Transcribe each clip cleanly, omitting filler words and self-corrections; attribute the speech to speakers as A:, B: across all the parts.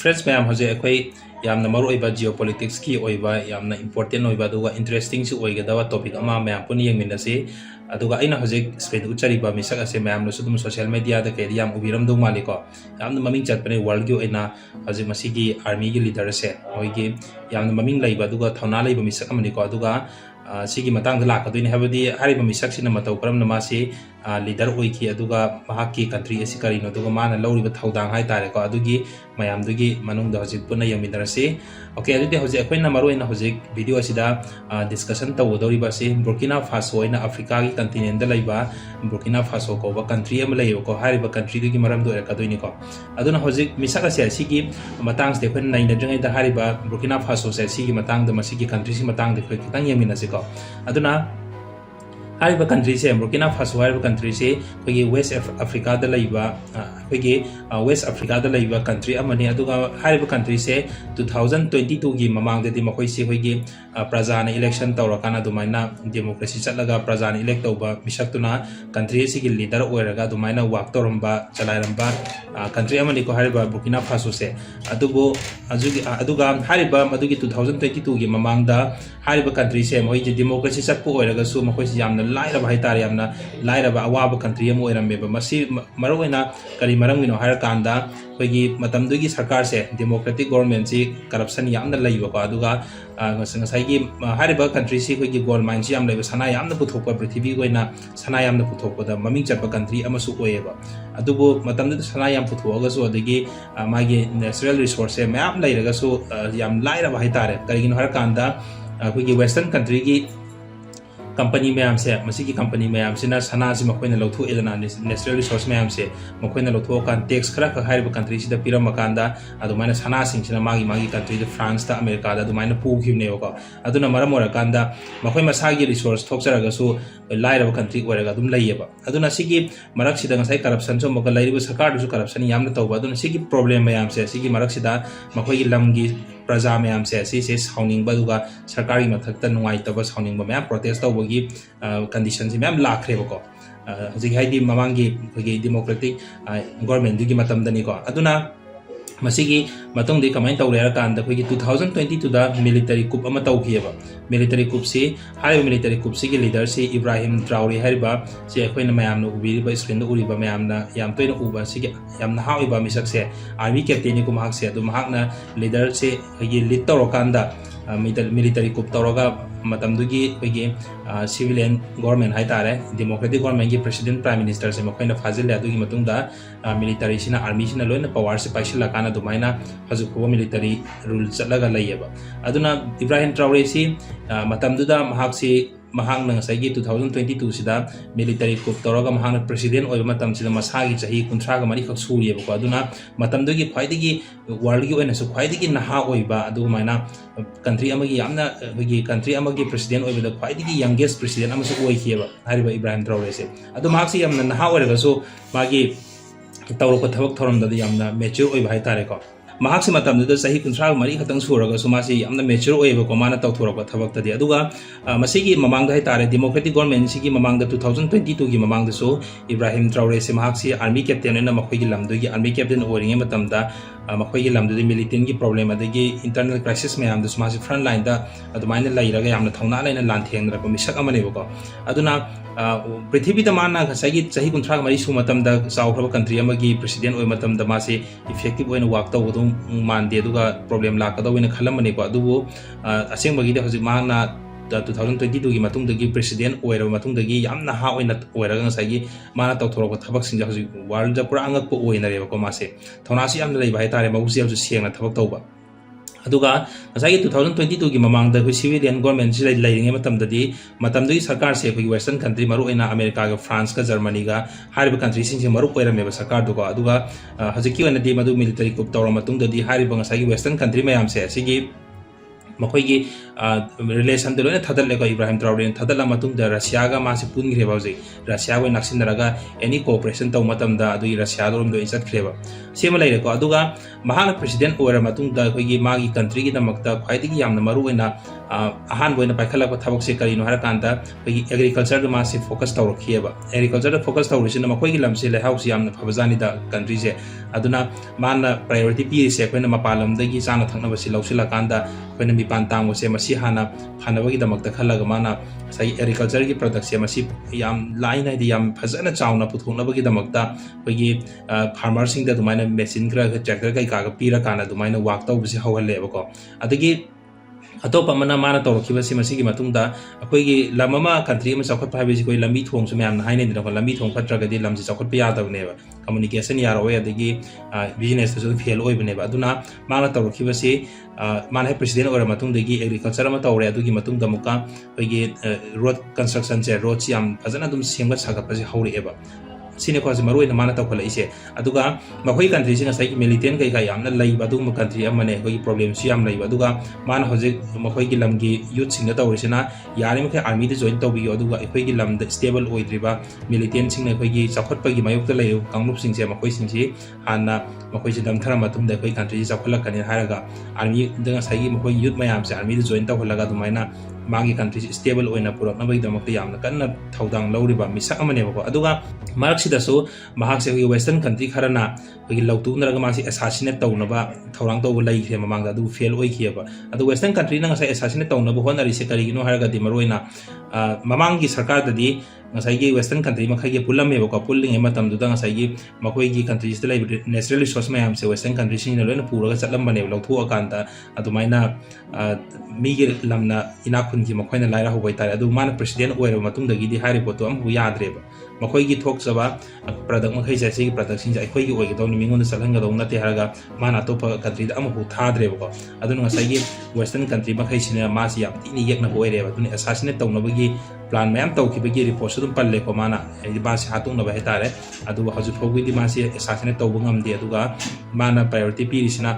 A: friends ma'am हजे अखोई यामना मरुओइबा geopolitics की ओइबा यामना इंपोर्टेंट ओइबा दुगा इंटरेस्टिंग सु ओइगदवा टॉपिक अमा मैम पुनि यंगमिनसे अदुगा अइना हजे स्पेन उचरिबा मिसक असे मैम नो सुदुम सोशल मीडिया दा केदी याम उबिरम दो मालिको यामना ममिंग चटपने वर्ल्ड की ओइना हजे मसिगी आर्मी की लीडर से ओइगी यामना ममिंग लइबा दुगा थौना लइबा मिसक अमनिको अदुगा सिगी मतंग लाकदोइने हबदी हारिबा मिसक सिना मतौ करम नमासी लीडर ओइकी अदुगा महाकी कंट्री एसी करिनो अदुगा माना लौरिबा थौदांग हाय तारे को अदुगी मयाम दुगी मनुंग दा हजिक पुना यमिदरसे ओके अदुदी हजे अखोइना मरुइना हजिक वीडियो असिदा डिस्कशन तवदौरिबा से बुर्किना फासो ओइना अफ्रीका की कंटिनेंट दा लइबा बुर्किना फासो को कंट्री अम लइबो को हारिबा कंट्री दुगी मरम दो रकदोइनि को अदुना हजिक मिसक असे सिगी मतंग से अखोइन नाइन जंगै दा हारिबा बुर्किना फासो से सिगी मतंग दा मसिगी कंट्री सि मतंग दे खoi खितंग यमिनसे को अदुना हारिबा कंट्री से बुर्किना फासो हारिबा कंट्री से खोगी वेस्ट अफ्रीका दा लइबा खोगी वेस्ट अफ्रीका दा लइबा कंट्री अमने अदुगा हारिबा कंट्री से 2022 की ममांग दे मखोई से खोगी प्रजा ने इलेक्शन तौरकाना दुमाइना डेमोक्रेसी चलगा प्रजा ने इलेक्ट तौबा मिसक्तुना कंट्री से की लीडर ओइरगा दुमाइना वाक तौरंबा चलाइरंबा कंट्री अमने को हारिबा बुर्किना फासो से अदुबो अदुगा हारिबा मदुगी 2022 की ममांग दा हारिबा कंट्री से मोई डेमोक्रेसी चटपो ओइरगा सु मखोई से यामना लाइरबा हाइतारे यामना लाइरबा अवाब कंट्री अम ओइरमेबा मसी मरोइना करी मरंगिनो हायर कांदा खोगी मतमदुगी सरकार से डेमोक्रेटिक गवर्नमेंट से करप्शन यामना लइबको अदुगा ngसाइगी हारिबा कंट्री से खोगी गोल्ड माइन से याम लइबा सना यामना पुथोकपा पृथ्वी गोइना सना यामना पुथोकपदा ममिंग चटपा कंट्री अमसु ओइबा अदुबो मतमदु सना याम पुथोगसु अदगी मागी नेचुरल रिसोर्स से मैम लइरगसु याम लाइरबा हाइतारे करिगिनो हायर कांदा खोगी वेस्टर्न कंट्री की कंपनी मैम से मसीगी कंपनी मैम से सना से मखोइना लौथोएदना नेचुरल रिसोर्स मैम से मखोइना लौथोकान टैक्स खरा हारिबा कंट्री से पिरमकांदा अदुमाइना सना सिंगसिना मागी मागी कंट्री द फ्रांस दा अमेरिका दा अदुमाइना पुखिबनेबको अदुना मरम ओरकांदा मखोइ मसागी रिसोर्स थोकजरगसु लाइरबा कंट्री ओरगा अदुम लइयेबा अदुना सिगी मरक्सिदा ngसाइ करप्शन सो मक लाइरिबा सरकार दुसु करप्शन यामना तौबा अदुना सिगी प्रॉब्लम मैम से सिगी मरक्सिदा मखोइ लमगी प्रजा मैम से ऐसे साउनिंग बदुगा सरकारी मथक्ता नुंगाइतबा साउनिंग मैम प्रोटेस्ट तौबगी कंडीशन से मैम लाखरेबको हजिक हाइदी ममांगी खोगी डेमोक्रेटिक गवर्नमेंट दुगी मतमदनिको अदुना मसिगी मतंग दे कमाइन तौरेरा कांदा खोगी 2022 दा मिलिटरी कुप अमा तौखियबा मिलिटरी कुप से हारिबा मिलिटरी कुप से लीडर से इब्राहिम ट्राउरे हारिबा से अखोइना मयामना उबिरिबा स्क्रीन उरिबा मयामना याम तोइना उबा सिगे यामना हाविबा मिसक से आर्मी कैप्टन को महाक से अदु महाकना लीडर से खोगी लीड तौरकांदा मिलिटरी कुप तौरगा मतमदुगी खोगी सिविलियन गवर्नमेंट हाइतारे डेमोक्रेटिक गवर्नमेंट की प्रेसिडेंट प्राइम मिनिस्टर से मखोइना फाजिल अदुगी मतुंगदा मिलिटरी सिना आर्मी सिना लोइना पावर से पाइसिला काना दुमाइना हजुखो मिलिटरी रूल चलगा लइयबा अदुना इब्राहिम ट्राउरे सी मतमदुदा महाक से महांग ngसाigi 2022 sida military coup toroga mahang president oiba matam sida masagi chahi 30 ga mari khak suriye ko aduna matam dogi khwaidigi world gi oina su khwaidigi naha oiba adu maina country amagi yamna gi country amagi president oiba da khwaidigi youngest president amasu oikhiyeba hariba Ibrahim Traore se adu mahak si yamna naha oiraga su magi tawro ko thabak thoram da yamna mature oiba hai tare ko महाक से मतम दुदा सही 30 मरी खतंग Surga सुमासी यामना mature ओइबो को माना तौथोरको थबक तदि अदुगा मसिगी ममांग हाय तारे democratic government सिगी ममांग 2022 की ममांग दसो इब्राहिम ट्राउरे से महाक से आर्मी कैप्टन ने मखोगी लमदुगी आर्मी कैप्टन ओरिंगे मतमदा मखोगी लमदुदी मिलिटेंट की प्रॉब्लम अदगी इंटरनल क्राइसिस में याम दसमासी फ्रंट लाइन दा अदुमाइन लाइरगा यामना थौना लाइन लांथेंगरको मिसक अमनेबको अदुना पृथ्वी दा माना खसागी सही 30 मरी सु मतमदा चाउखरबा कंट्री अमगी प्रेसिडेंट ओइ मतमदा मासे इफेक्टिव ओइन वर्क तौदो मानदे अदुगा प्रॉब्लम लाकदो ओइन खलमने को अदुबो असेंबगी दे हजि माना 2022 की मतुंगदगी प्रेसिडेंट ओइरबा मतुंगदगी यामना हा ओइना ओइरगा ngसाigi माना तौथोरको थबक सिंजा हजि वर्ल्ड दा पुरा अंगक को ओइनरेबा को मासे थौनासी यामना लैबा हाय तारे मबुसियाव सेंगना थबक तौबा अदुगा ngसाigi 2022 की ममांग दा सिविलियन गवर्नमेंट से लैरिंगे मतमददी मतमदगी सरकार से कोई वेस्टर्न कंट्री मरु ओइना अमेरिका का फ्रांस का जर्मनी का हारिबा कंट्री सिंग से मरु ओइरमेबा सरकार दुगा अदुगा हजिकी ओइना दि मदु मिलिटरी कुप तौर मतुंगददी हारिबा ngसाigi वेस्टर्न कंट्री मयाम से सिगी ꯃꯈꯣꯏꯒꯤ ꯔꯤꯂꯦꯁꯟꯗ ꯂꯣꯏꯅ ꯊꯥꯗꯠꯂꯦꯀꯣ ꯏꯕ꯭ꯔꯥꯍꯤꯝ ꯇ꯭ꯔꯥꯎꯔꯦꯅ ꯊꯥꯗꯠꯂ ꯃꯇꯨꯡꯗ ꯔꯁꯤꯌꯥꯒ ꯃꯥꯁꯤ ꯄꯨꯟꯈ꯭ꯔꯦꯕ ꯍꯧꯖꯤꯛ ꯔꯁꯤꯌꯥꯒ ꯅꯛꯁꯤꯟꯅꯔꯒ ꯑꯦꯅꯤ ꯀꯣꯑꯣꯄꯔꯦꯁꯟ ꯇꯧꯕ ꯃꯇꯝꯗ ꯑꯗꯨꯒꯤ ꯔꯁꯤꯌꯥꯗꯣꯝꯗ ꯆꯠꯈ꯭ꯔꯦꯕ ꯁꯤꯃ ꯂꯩꯔꯦꯀꯣ ꯑꯗꯨꯒ ꯃꯍꯥꯛꯅ ꯄ꯭ꯔꯦꯁꯤꯗꯦꯟ ꯑꯣꯏꯔ ꯃꯇꯨꯡꯗ ꯑꯩꯈꯣꯏꯒꯤ ꯃꯥꯒꯤ ꯀꯟꯇ꯭ꯔꯤꯒꯤꯗꯃꯛꯇ ꯈ꯭ꯋꯥꯏꯗꯒꯤ ꯌꯥꯝꯅ ꯃꯔꯨꯑꯣꯏꯅ ꯑꯍꯥꯟꯕ ꯑꯣꯏꯅ ꯄꯥꯏꯈꯠꯂꯛꯄ ꯊꯕꯛꯁꯦ ꯀꯔꯤꯅꯣ ꯍꯥꯏꯔꯀꯥꯟꯗ ꯑꯩꯈꯣꯏꯒꯤ ꯑꯦꯒ꯭ꯔꯤꯀꯜꯆꯔꯗ ꯃꯥꯁꯤ ꯐꯣꯀꯁ ꯇꯧꯔꯛꯈꯤꯑꯕ ꯑꯦꯒ꯭ꯔꯤꯀꯜꯆꯔꯗ ꯐꯣꯀꯁ ꯇꯧꯔꯤꯁꯤꯅ ꯃꯈꯣꯏꯒꯤ ꯂꯝꯁꯦ ꯂꯩꯍꯥꯎꯁꯤ ꯌꯥꯝꯅ ꯐꯕꯖꯥꯅꯤꯗ ꯀꯟꯇ꯭ꯔꯤꯁꯦ ꯑꯗꯨꯅ ꯃꯥꯅ ꯄ꯭ꯔꯥꯏꯌꯣꯔꯤꯇꯤ ꯄꯤꯔꯤꯁꯦ ꯑꯩꯈꯣꯏꯅ ꯃꯄꯥꯟ ꯂꯝꯗꯒꯤ ꯆꯥꯅ ꯊꯛꯅꯕꯁꯤ ꯂꯧꯁꯤꯜꯂꯀꯥꯟꯗ ꯑꯩꯈꯣꯏꯅ ꯃꯤꯄꯥꯟ ꯇꯥꯡꯕꯁꯦ ꯃꯁꯤ ꯍꯥꯟꯅ ꯐꯅꯕꯒꯤꯗꯃꯛꯇ ꯈꯜꯂꯒ ꯃꯥꯅ ꯉꯁꯥꯏꯒꯤ ꯑꯦꯒ꯭ꯔꯤꯀꯜꯆꯔꯒꯤ ꯄ꯭ꯔꯗꯛꯁꯦ ꯃꯁꯤ ꯌꯥꯝ ꯂꯥꯏꯅ ꯍꯥꯏꯗꯤ ꯌꯥꯝ ꯐꯖꯅ ꯆꯥꯎꯅ ꯄꯨꯊꯣꯛꯅꯕꯒꯤꯗꯃꯛꯇ ꯑꯩꯈꯣꯏꯒꯤ ꯐꯥꯔꯃꯔꯁꯤꯡꯗ ꯑꯗꯨꯃꯥꯏꯅ ꯃꯦꯆꯤꯟ ꯈꯔ ꯇ꯭ꯔꯦꯛꯇꯔ ꯀꯩꯀꯥꯒ ꯄꯤꯔꯀꯥꯟꯗ ꯑꯗꯨꯃꯥꯏꯅ ꯋꯥꯛ ꯇꯧꯕꯁꯦ ꯍꯧꯍꯜꯂꯦꯕꯀꯣ ꯑꯗꯒꯤ ꯑꯇꯣꯞꯄ ꯑꯃꯅ ꯃꯥꯅ ꯇꯧꯔꯛꯈꯤꯕꯁꯤ ꯃꯁꯤꯒꯤ ꯃꯇꯨꯡꯗ ꯑꯩꯈꯣꯏꯒꯤ ꯂꯝ ꯑꯃ ꯀꯟꯇ꯭ꯔꯤ ꯑꯃ ꯆꯥꯎꯈꯠꯄ ꯍꯥꯏꯕꯁꯤ ꯑꯩꯈꯣꯏ ꯂꯝꯕꯤ ꯊꯣꯡꯁꯨ ꯃꯌꯥꯝꯅ ꯍꯥꯏꯅꯩꯗꯅꯀꯣ ꯂꯝꯕꯤ ꯊꯣꯡ ꯐꯠꯇ꯭ꯔꯒꯗꯤ ꯂꯝꯁꯤ ꯆꯥꯎꯈꯠꯄ ꯌꯥꯗꯕꯅꯦꯕ ꯀꯝꯃꯨꯅꯤꯀꯦꯁꯟ ꯌꯥꯔꯛꯑꯣꯏ ꯑꯗꯒꯤ ꯕꯤꯖꯤꯅꯦꯁꯇꯁꯨ ꯐꯦꯜ ꯑꯣꯏꯕꯅꯦꯕ ꯑꯗꯨꯅ ꯃꯥꯅ ꯇꯧꯔꯛꯈꯤꯕꯁꯤ ꯃꯥꯅ ꯍꯦꯛ ꯄ꯭ꯔꯦꯁꯤꯗꯦꯟ ꯑꯣꯏꯔ ꯃꯇꯨꯡꯗꯒꯤ ꯑꯦꯒ꯭ꯔꯤꯀꯜꯆꯔ ꯑꯃ ꯇꯧꯔꯦ ꯑꯗꯨꯒꯤ ꯃꯇꯨꯡꯗ ꯑꯃꯨꯛꯀ ꯑꯩꯈꯣꯏꯒꯤ ꯔꯣꯗ ꯀꯟꯁꯇ꯭ꯔꯛꯁꯟꯁꯦ ꯔꯣꯗꯁꯤ ꯌꯥꯝ ꯐꯖꯅ ꯑꯗꯨꯝ ꯁꯦꯝꯒꯠ ꯁꯥꯒꯠꯄꯁꯦ ꯍꯧꯔꯛꯑꯦꯕ ꯁꯤꯅꯦꯀꯣ ꯍꯧꯖꯤꯛ ꯃꯔꯨꯑꯣꯏꯅ ꯃꯥꯅ ꯇꯧꯈꯠꯂꯛꯏꯁꯦ ꯑꯗꯨꯒ ꯃꯈꯣꯏ ꯀꯟꯇ꯭ꯔꯤꯁꯤ ꯉꯁꯥꯏꯒꯤ ꯃꯤꯂꯤꯇꯦꯟ ꯀꯩꯀꯥ ꯌꯥꯝꯅ ꯂꯩꯕ ꯑꯗꯨꯒꯨꯝꯕ ꯀꯟꯇ꯭ꯔꯤ ꯑꯃꯅꯦ ꯑꯩꯈꯣꯏꯒꯤ ꯄ꯭ꯔꯣꯕ꯭ꯂꯦꯝꯁꯨ ꯌꯥꯝ ꯂꯩꯕ ꯑꯗꯨꯒ ꯃꯥꯅ ꯍꯧꯖꯤꯛ ꯃꯈꯣꯏꯒꯤ ꯂꯝꯒꯤ ꯌꯨꯠꯁꯤꯡꯗ ꯇꯧꯔꯤꯁꯤना ꯌꯥꯔꯤꯃꯈꯩ ꯑꯥꯔꯃꯤꯗ ꯖꯣꯏꯟ ꯇꯧꯕꯤꯌꯨ ꯑꯗꯨꯒ ꯑꯩꯈꯣꯏꯒꯤ ꯂꯝꯗ ꯁ꯭ꯇꯦꯕꯜ ꯑꯣꯏꯗ꯭ꯔꯤꯕ ꯃꯤꯂꯤꯇꯦꯟꯁꯤꯡꯅ ꯑꯩꯈꯣꯏꯒꯤ ꯆꯥꯎꯈꯠꯄꯒꯤ ꯃꯥꯌꯣꯛꯇ ꯂꯩꯔꯤꯕ ꯀꯥꯡꯂꯨꯞꯁꯤꯡꯁꯦ ꯃꯈꯣꯏꯁꯤꯡꯁꯤ ꯍꯥꯟꯅ ꯃꯈꯣꯏꯁꯤ ꯗꯝꯊꯔ ꯃꯇꯨꯡꯗ ꯑꯩꯈꯣꯏ ꯀꯟꯇ꯭ꯔꯤꯁꯤ ꯆꯥꯎꯈꯠꯂꯛꯀꯅꯤ ꯍꯥꯏꯔꯒ ꯑꯥꯔꯃꯤꯗ ꯉꯁꯥꯏꯒꯤ ꯃꯈꯣꯏ ꯌꯨꯠ ꯃꯌꯥꯝꯁꯦ ꯑꯥꯔꯃꯤꯗ ꯖꯣꯏꯟ ꯇꯧꯍꯜꯂꯒ ꯑꯗꯨꯃꯥꯏꯅ ꯃꯥꯒꯤ ꯀꯟꯇ꯭ꯔꯤꯁꯤ ꯁ꯭ꯇꯦꯕꯜ ꯑꯣꯏꯅ ꯄꯨꯔꯛꯅꯕꯒꯤꯗꯃꯛꯇ ꯌꯥꯝꯅ ꯀꯟꯅ ꯊꯧꯗꯥꯡ ꯂꯧꯔꯤꯕ ꯃꯤꯁꯛ ꯑꯃꯅꯦꯕꯀꯣ ꯑꯗꯨꯒ ꯃꯔꯛꯁꯤꯗꯁꯨ ꯃꯍꯥꯛꯁꯦ ꯑꯩꯈꯣꯏꯒꯤ ꯋꯦꯁꯇꯔꯟ ꯀꯟꯇ꯭ꯔꯤ ꯈꯔꯅ ꯑꯩꯈꯣꯏꯒꯤ ꯂꯧꯇꯨꯅꯔꯒ ꯃꯥꯁꯤ ꯑꯦꯁꯥꯁꯤꯅꯦꯠ ꯇꯧꯅꯕ ꯊꯧꯔꯥꯡ ꯇꯧꯕ ꯂꯩꯈ꯭ꯔꯦ ꯃꯃꯥꯡꯗ ꯑꯗꯨꯕꯨ ꯐꯦꯜ ꯑꯣꯏꯈꯤꯑꯕ ꯑꯗꯨ ꯋꯦꯁꯇꯔꯟ ꯀꯟꯇ꯭ꯔꯤꯅ ꯉꯁꯥꯏ ꯑꯦꯁꯥꯁꯤꯅꯦꯠ ꯇꯧꯅꯕ ꯍꯣꯠꯅꯔꯤꯁꯦ ꯀꯔꯤꯒꯤꯅꯣ ꯍꯥꯏꯔꯒꯗꯤ ꯃꯔꯨꯑꯣꯏꯅ ꯃꯃꯥꯡꯒꯤ ꯁꯔꯀꯥꯔꯗꯗꯤ ꯉꯁꯥꯏꯒꯤ ꯋꯦꯁꯇꯔꯟ ꯀꯟꯇ꯭ꯔꯤ ꯃꯈꯩꯒꯤ ꯄꯨꯜꯂꯝꯃꯦꯕꯀꯣ ꯄꯨꯜꯂꯤꯉꯩ ꯃꯇꯝꯗꯨꯗ ꯉꯁꯥꯏꯒꯤ ꯃꯈꯣꯏꯒꯤ ꯀꯟꯇ꯭ꯔꯤꯁꯤꯗ ꯂꯩꯕ ꯅꯦꯆꯔꯦꯜ ꯔꯤꯁꯣꯔꯁ ꯃꯌꯥꯝꯁꯦ ꯋꯦꯁꯇꯔꯟ ꯀꯟꯇ꯭ꯔꯤꯁꯤꯡꯅ ꯂꯣꯏꯅ ꯄꯨꯔꯒ ꯆꯠꯂꯝꯕꯅꯦꯕ ꯂꯧꯊꯣꯛꯑꯀꯥꯟꯗ ꯑꯗꯨꯃꯥꯏꯅ ꯃꯤꯒꯤ ꯂꯝꯅ ꯏꯅꯥꯛ ꯈꯨꯟꯈꯤ ꯃꯈꯣꯏꯅ ꯂꯥꯏꯔꯍꯧꯕ ꯍꯥꯏꯇꯥꯔꯦ ꯑꯗꯨ ꯃꯥꯅ ꯄ꯭ꯔꯦꯁꯤꯗꯦꯟ ꯑꯣꯏꯔꯕ ꯃꯇꯨꯡꯗꯒꯤꯗꯤ ꯍꯥꯏꯔꯤꯕ ꯄꯣꯠꯇꯣ ꯑꯃꯐꯥꯎ ꯌꯥꯗ꯭ꯔꯦꯕ ꯃꯈꯣꯏꯒꯤ ꯊꯣꯛꯆꯕ ꯄ꯭ꯔꯗꯛ ꯃꯈꯩꯁꯦ ꯁꯤꯒꯤ ꯄ꯭ꯔꯗꯛꯁꯤꯡꯁꯦ ꯑꯩꯈꯣꯏꯒꯤ ꯑꯣꯏꯒꯗꯧꯅꯤ ꯃꯤꯉꯣꯟꯗ ꯆꯠꯍꯟꯒꯗꯧ ꯅꯠꯇꯦ ꯍꯥꯏꯔꯒ ꯃꯥꯅ ꯑꯇꯣꯞꯄ ꯀꯟꯇ꯭ꯔꯤꯗ ꯑꯃꯐꯥꯎ ꯊꯥꯗ꯭ꯔꯦꯕꯀꯣ ꯑꯗꯨꯅ ꯉꯁꯥꯏꯒꯤ ꯋꯦꯁꯇꯔꯟ ꯀꯟꯇ꯭ꯔꯤ ꯃꯈꯩꯁꯤꯅ ꯃꯥꯁꯤ ꯌꯥꯝ ꯊꯤꯅ ꯌꯦꯛꯅꯕ ꯑꯣꯏꯔꯦꯕ ꯑꯗꯨꯅ ꯑꯦꯁꯥꯁꯤꯅꯦꯠ ꯇꯧꯅꯕꯒꯤ ꯄ꯭ꯂꯥꯟ ꯃꯌꯥꯝ ꯇꯧꯈꯤꯕꯒꯤ ꯔꯤꯄꯣꯔꯠꯁꯨ ꯑꯗꯨꯝ ꯄꯜꯂꯦꯀꯣ ꯃꯥꯅ ꯍꯥꯏꯗꯤ ꯃꯥꯁꯤ ꯍꯥꯠꯇꯣꯛꯅꯕ ꯍꯥꯏꯇꯥꯔꯦ ꯑꯗꯨꯒ ꯍꯧꯖꯤꯛ ꯐꯥꯎꯕꯒꯤꯗꯤ ꯃꯥꯁꯤ ꯑꯦꯁꯥꯁꯤꯅꯦꯠ ꯇꯧꯕ ꯉꯝꯗꯦ ꯑꯗꯨꯒ ꯃꯥꯅ ꯄ꯭ꯔꯥꯏꯌꯣꯔꯤꯇꯤ ꯄꯤꯔꯤꯁꯤꯅ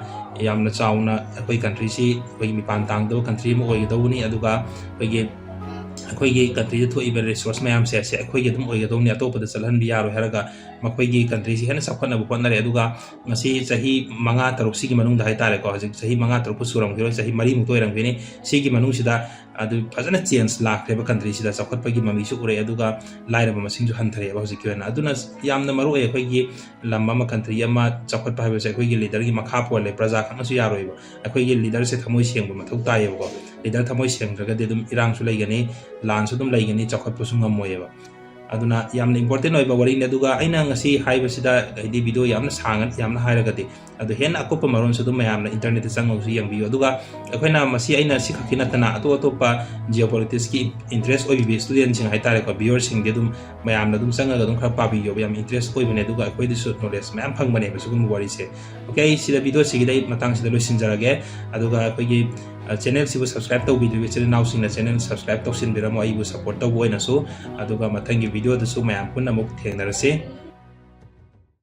A: ꯌꯥꯝꯅ ꯆꯥꯎꯅ ꯑꯩꯈꯣꯏ ꯀꯟꯇ꯭ꯔꯤꯁꯤ ꯑꯩꯈꯣꯏꯒꯤ ꯃꯤꯄꯥꯟ ꯇꯥꯡꯗꯕ ꯀꯟꯇ꯭ꯔꯤ ꯑꯃ ꯑꯣꯏꯒꯗꯧꯕꯅꯤ ꯑꯗꯨꯒ ꯑꯩꯈꯣꯏꯒꯤ ꯀꯟꯇ꯭ꯔꯤꯗ ꯊꯣꯛꯏꯕ ꯔꯤꯁꯣꯔꯁ ꯃꯌꯥꯝꯁꯦ ꯑꯁꯤ ꯑꯩꯈꯣꯏꯒꯤ ꯑꯗꯨꯝ ꯑꯣꯏꯒꯗꯧꯅꯤ ꯑꯇꯣꯞꯄꯗ ꯆꯠꯍꯟꯕ ꯌꯥꯔꯣꯏ ꯍꯥꯏꯔꯒ ꯃꯈꯣꯏꯒꯤ ꯀꯟꯇ꯭ꯔꯤꯁꯤ ꯍꯦꯟꯅ ꯆꯥꯎꯈꯠꯅꯕ ꯍꯣꯠꯅꯔꯦ ꯑꯗꯨꯒ ꯉꯁꯤ ꯆꯍꯤ 5-6ꯁꯤꯒꯤ ꯃꯅꯨꯡꯗ ꯍꯥꯏꯇꯥꯔꯦꯀꯣ ꯍꯧꯖꯤꯛ ꯆꯍꯤ 5-6ꯄꯨ ꯁꯨꯔꯝꯈꯤꯔꯣꯏ ꯆꯍꯤ 4ꯃꯨꯛꯇ ꯑꯣꯏꯔꯝꯒꯅꯤ ꯁꯤꯒꯤ ꯃꯅꯨꯡꯁꯤꯗ ꯑꯗꯨ ꯐꯖꯅ ꯆꯦꯟꯖ ꯂꯥꯛꯈ꯭ꯔꯦꯕ ꯀꯟꯇ꯭ꯔꯤꯁꯤꯗ ꯆꯥꯎꯈꯠꯄꯒꯤ ꯃꯃꯤꯁꯨ ꯎꯔꯛꯑꯦ ꯑꯗꯨꯒ ꯂꯥꯏꯔꯕ ꯃꯁꯤꯡꯁꯨ ꯍꯟꯊꯔꯛꯑꯦꯕ ꯍꯧꯖꯤꯛꯀꯤ ꯑꯣꯏꯅ ꯑꯗꯨꯅ ꯌꯥꯝꯅ ꯃꯔꯨꯑꯣꯏ ꯑꯩꯈꯣꯏꯒꯤ ꯂꯝ ꯑꯃ ꯀꯟꯇ꯭ꯔꯤ ꯑꯃ ꯆꯥꯎꯈꯠꯄ ꯍꯥꯏꯕꯁꯦ ꯑꯩꯈꯣꯏꯒꯤ ꯂꯤꯗꯔꯒꯤ ꯃꯈꯥ ꯄꯣꯜꯂꯦ ꯄ꯭ꯔꯖꯥ ꯈꯛꯅꯁꯨ ꯌꯥꯔꯣꯏꯕ ꯑꯩꯈꯣꯏꯒꯤ ꯂꯤꯗꯔꯁꯦ ꯊꯃꯣꯏ ꯁꯦꯡꯕ ꯃꯊꯧ ꯇꯥꯏꯌꯦꯕꯀꯣ ꯂꯤꯗꯔ ꯊꯃꯣꯏ ꯁꯦꯡꯗ꯭ꯔꯒꯗꯤ ꯑꯗꯨꯝ ꯏꯔꯥꯡꯁꯨ ꯂꯩꯒꯅꯤ ꯂꯥꯟꯁꯨ ꯑꯗꯨꯝ ꯂꯩꯒꯅꯤ ꯆꯥꯎꯈꯠꯄꯁꯨ ꯉꯝꯃꯣꯏꯑꯕ ꯑꯗꯨꯅ ꯌꯥꯝꯅ ꯏꯝꯄꯣꯔꯇꯦꯟ ꯑꯣꯏꯕ ꯋꯥꯔꯤꯅꯤ ꯑꯗꯨꯒ ꯑꯩꯅ ꯉꯁꯤ ꯍꯥꯏꯕꯁꯤꯗ ꯍꯥꯏꯗꯤ ꯚꯤꯗꯤꯑꯣ ꯌꯥꯝꯅ ꯁꯥꯡꯉ ꯌꯥꯝꯅ ꯍꯥꯏꯔꯒꯗꯤ ꯑꯗꯨ ꯍꯦꯟꯅ ꯑꯀꯨꯞꯄ ꯃꯔꯣꯟꯁꯨ ꯑꯗꯨꯝ ꯃꯌꯥꯝꯅ ꯏꯟꯇꯔꯅꯦꯠꯇ ꯆꯪꯉꯒꯁꯨ ꯌꯦꯡꯕꯤꯌꯨ ꯑꯗꯨꯒ ꯑꯩꯈꯣꯏꯅ ꯃꯁꯤ ꯑꯩꯅ ꯁꯤ ꯈꯛꯀꯤ ꯅꯠꯇꯅ ꯑꯇꯣꯞ ꯑꯇꯣꯞꯄ ꯖꯤꯑꯣꯄꯣꯂꯤꯇꯤꯛꯁꯀꯤ ꯏꯟꯇꯔꯦꯁ ꯑꯣꯏꯕꯤꯕ ꯁ꯭ꯇꯨꯗꯦꯟꯠꯁꯤꯡ ꯍꯥꯏꯇꯥꯔꯦꯀꯣ ꯚꯤꯌꯔꯁꯤꯡꯗꯤ ꯑꯗꯨꯝ ꯃꯌꯥꯝꯅ ꯑꯗꯨꯝ ꯆꯪꯉꯒ ꯑꯗꯨꯝ ꯈꯔ ꯄꯥꯕꯤꯌꯣꯕ ꯌꯥꯝ ꯏꯟꯇꯔꯦꯁ ꯑꯣꯏꯕꯅꯦ ꯑꯗꯨꯒ ꯑꯩꯈꯣꯏꯗꯁꯨ ꯅꯣꯂꯦꯖ ꯃꯌꯥꯝ ꯐꯪꯕꯅꯦꯕ ꯁꯤꯒꯨꯝꯕ ꯋꯥꯔꯤꯁꯦ ꯑꯣꯀꯦ ꯑꯩ ꯁꯤꯗ ꯚꯤꯗꯤꯑꯣꯁꯤꯒꯤꯗ ꯑꯩ ꯃꯇꯥꯡꯁꯤꯗ ꯂꯣꯏꯁꯤꯟꯖꯔꯒꯦ ꯑꯗꯨꯒ ꯑꯩꯈꯣꯏꯒꯤ ꯆꯦꯅꯦꯜꯁꯤꯕꯨ ꯁꯕꯁꯀ꯭ꯔꯥꯏꯕ ꯇꯧꯕꯤꯗ꯭ꯔꯤꯕ ꯏꯆꯤꯜ ꯏꯅꯥꯎꯁꯤꯡꯅ ꯆꯦꯅꯦꯜ ꯁꯕꯁꯀ꯭ꯔꯥꯏꯕ ꯇꯧꯁꯤꯟꯕꯤꯔꯝꯃꯣ ꯑꯩꯕꯨ ꯁꯄꯣꯔꯠ ꯇꯧꯕ ꯑꯣꯏꯅꯁꯨ ꯑꯗꯨꯒ ꯃꯊꯪꯒꯤ ꯚꯤꯗꯤꯑꯣꯗꯁꯨ ꯃꯌꯥꯝ ꯄꯨꯟꯅ ꯑꯃꯨꯛ ꯊꯦꯡꯅꯔꯁꯤ